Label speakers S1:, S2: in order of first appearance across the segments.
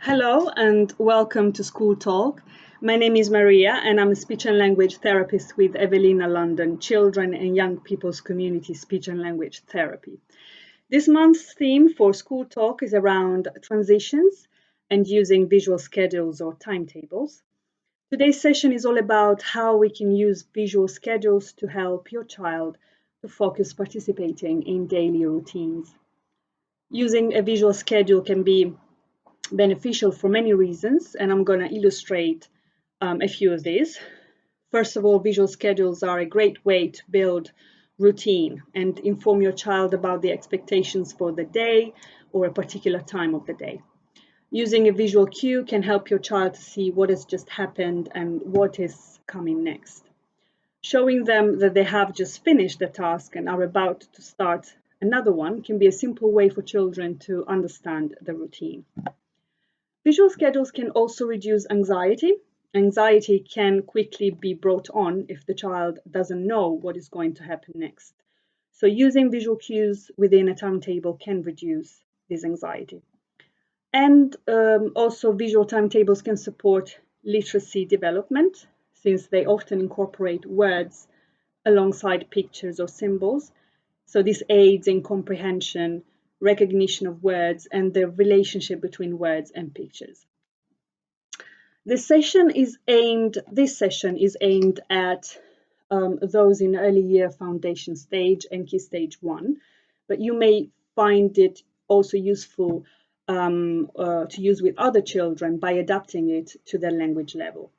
S1: Hello and welcome to School Talk. My name is Maria and I'm a speech and language therapist with Evelina London Children and Young People's Community Speech and Language Therapy. This month's theme for School Talk is around transitions and using visual schedules or timetables. Today's session is all about how we can use visual schedules to help your child to focus participating in daily routines. Using a visual schedule can be beneficial for many reasons, and I'm going to illustrate a few of these. First of all, visual schedules are a great way to build routine and inform your child about the expectations for the day or a particular time of the day. Using a visual cue can help your child to see what has just happened and what is coming next. Showing them that they have just finished a task and are about to start another one can be a simple way for children to understand the routine. Visual schedules can also reduce anxiety. Anxiety can quickly be brought on if the child doesn't know what is going to happen next. So using visual cues within a timetable can reduce this anxiety. And also visual timetables can support literacy development since they often incorporate words alongside pictures or symbols. So this aids in comprehension, recognition of words, and the relationship between words and pictures. This session is aimed at those in early year foundation stage and key stage 1, but you may find it also useful to use with other children by adapting it to their language level.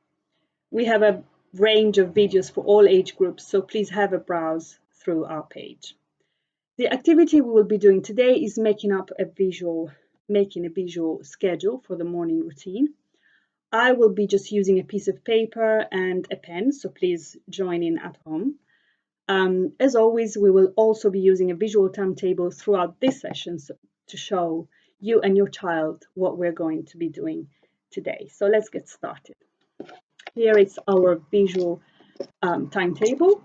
S1: We have a range of videos for all age groups, so please have a browse through our page. The activity we will be doing today is making a visual schedule for the morning routine. I will be just using a piece of paper and a pen, so please join in at home. As always, we will also be using a visual timetable throughout this session to show you and your child what we're going to be doing today. So let's get started. Here is our visual timetable.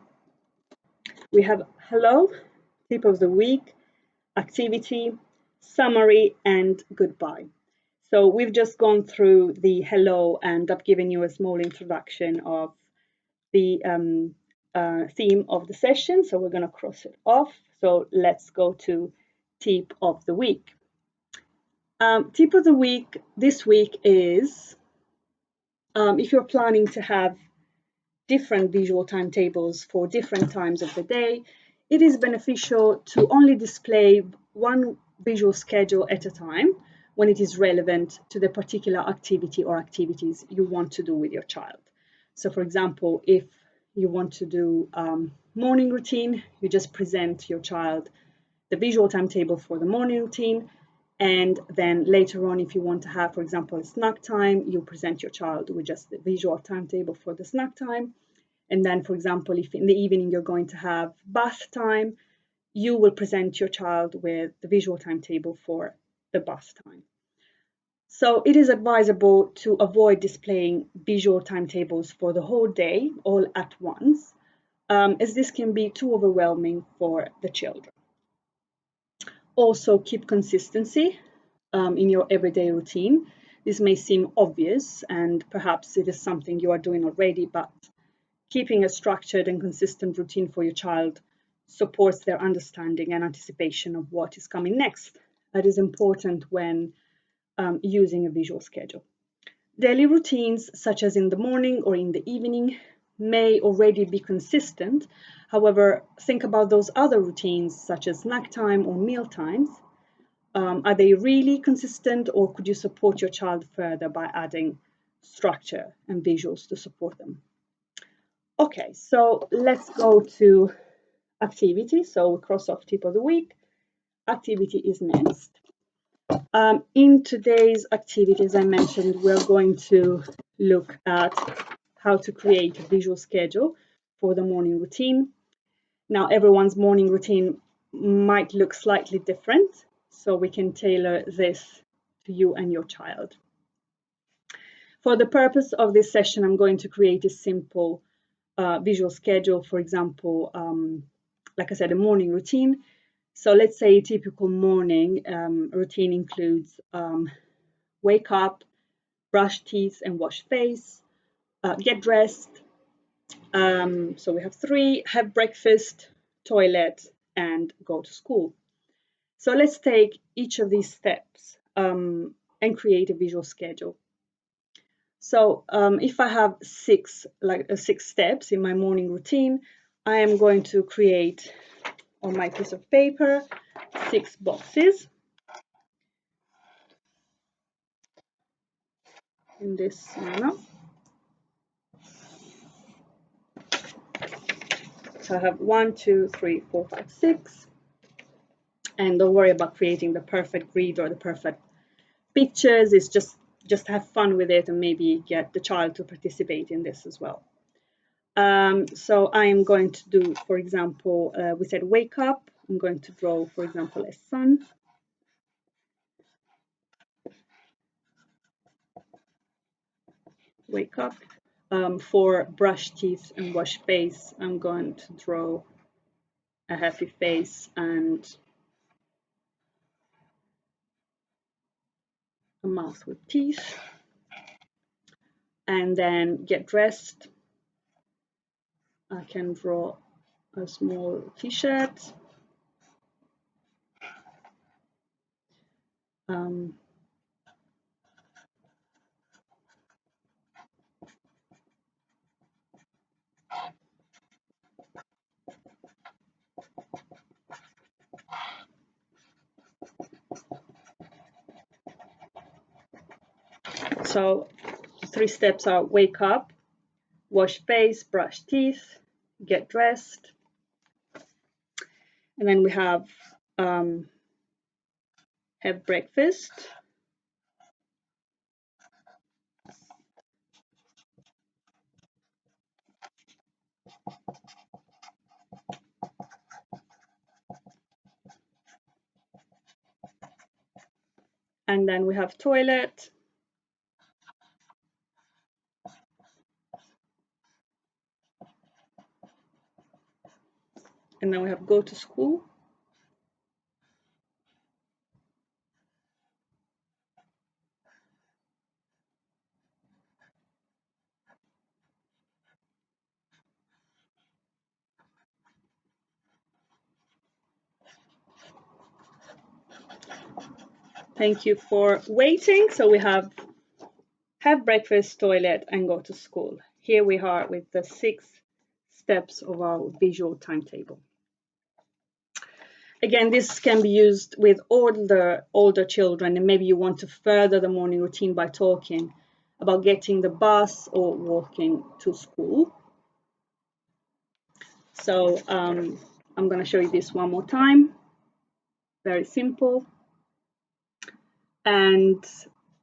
S1: We have hello, tip of the week, activity, summary, and goodbye. So we've just gone through the hello, and I've given you a small introduction of the theme of the session. So we're going to cross it off. So let's go to tip of the week. Tip of the week this week is if you're planning to have different visual timetables for different times of the day, it is beneficial to only display one visual schedule at a time when it is relevant to the particular activity or activities you want to do with your child. So for example, if you want to do morning routine, you just present your child the visual timetable for the morning routine. And then later on, if you want to have, for example, a snack time, you present your child with just the visual timetable for the snack time. And then, for example, if in the evening you're going to have bath time, you will present your child with the visual timetable for the bath time. So it is advisable to avoid displaying visual timetables for the whole day all at once, as this can be too overwhelming for the children. Also, keep consistency in your everyday routine. This may seem obvious, and perhaps it is something you are doing already, but keeping a structured and consistent routine for your child supports their understanding and anticipation of what is coming next. That is important when using a visual schedule. Daily routines, such as in the morning or in the evening, may already be consistent. However, think about those other routines, such as snack time or meal times. Are they really consistent, or could you support your child further by adding structure and visuals to support them? Okay, so let's go to activity. So we cross off tip of the week. Activity is next. In today's activity, as I mentioned, we're going to look at how to create a visual schedule for the morning routine. Now, everyone's morning routine might look slightly different, so we can tailor this to you and your child. For the purpose of this session, I'm going to create a simple visual schedule, for example, like I said, a morning routine. So let's say a typical morning routine includes wake up, brush teeth and wash face, get dressed. So we have 3, have breakfast, toilet, and go to school. So let's take each of these steps and create a visual schedule. So if I have 6 steps in my morning routine, I am going to create on my piece of paper 6 boxes in this manner. So I have 1, 2, 3, 4, 5, 6. And don't worry about creating the perfect grid or the perfect pictures. It's just have fun with it and maybe get the child to participate in this as well. So I'm going to do, for example, we said wake up. I'm going to draw, for example, a sun. Wake up. For brush teeth and wash face, I'm going to draw a happy face and a mouth with teeth. And then get dressed. I can draw a small t-shirt. So 3 steps are wake up, wash face, brush teeth, get dressed. And then we have breakfast. And then we have toilet. And then we have go to school. Thank you for waiting. So we have breakfast, toilet, and go to school. Here we are with the 6 steps of our visual timetable. Again, this can be used with older children, and maybe you want to further the morning routine by talking about getting the bus or walking to school. So I'm going to show you this one more time. Very simple. And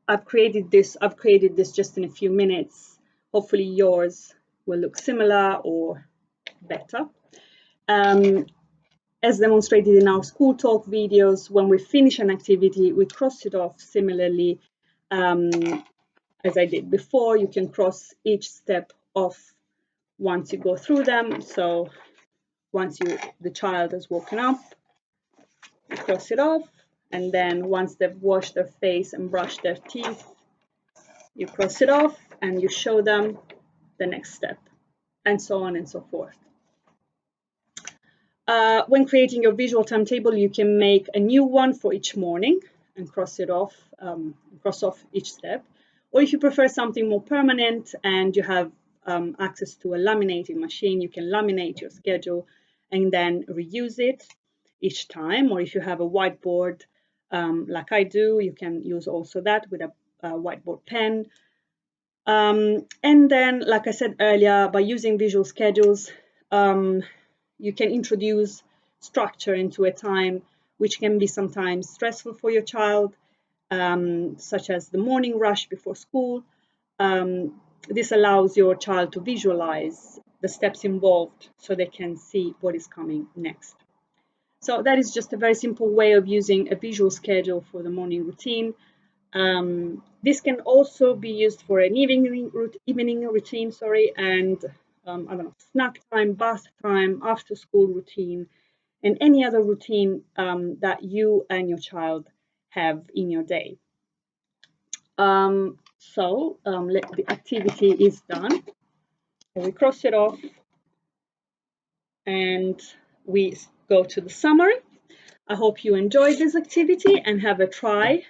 S1: I've created this just in a few minutes. Hopefully yours will look similar or better. As demonstrated in our school talk videos, when we finish an activity, we cross it off similarly as I did before. You can cross each step off once you go through them. So once the child has woken up, you cross it off. And then once they've washed their face and brushed their teeth, you cross it off and you show them the next step, and so on and so forth. When creating your visual timetable, you can make a new one for each morning and cross off each step. Or if you prefer something more permanent and you have access to a laminating machine, you can laminate your schedule and then reuse it each time. Or if you have a whiteboard like I do, you can use also that with a whiteboard pen. And then, like I said earlier, by using visual schedules, you can introduce structure into a time which can be sometimes stressful for your child, such as the morning rush before school. This allows your child to visualize the steps involved so they can see what is coming next. So that is just a very simple way of using a visual schedule for the morning routine. This can also be used for an evening routine, and I don't know, snack time, bath time, after school routine, and any other routine that you and your child have in your day. The activity is done. And we cross it off and we go to the summary. I hope you enjoyed this activity and have a try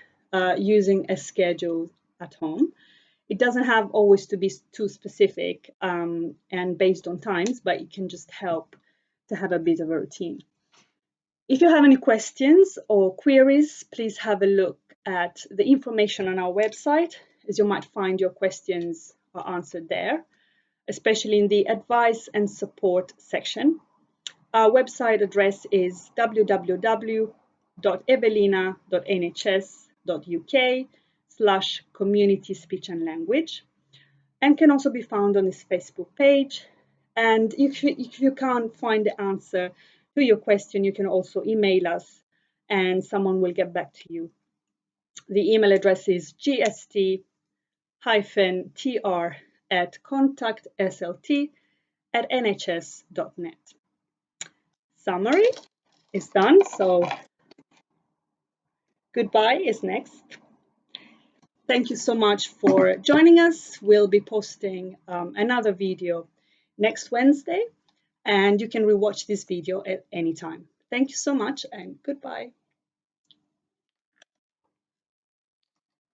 S1: using a schedule at home. It doesn't have always to be too specific and based on times, but it can just help to have a bit of a routine. If you have any questions or queries, please have a look at the information on our website, as you might find your questions are answered there, especially in the advice and support section. Our website address is www.evelina.nhs.uk/community speech and language, and can also be found on this Facebook page. And if you can't find the answer to your question, you can also email us and someone will get back to you. The email address is gst-tr@contactslt@nhs.net. Summary is done, so goodbye is next. Thank you so much for joining us. We'll be posting another video next Wednesday, and you can rewatch this video at any time. Thank you so much and goodbye.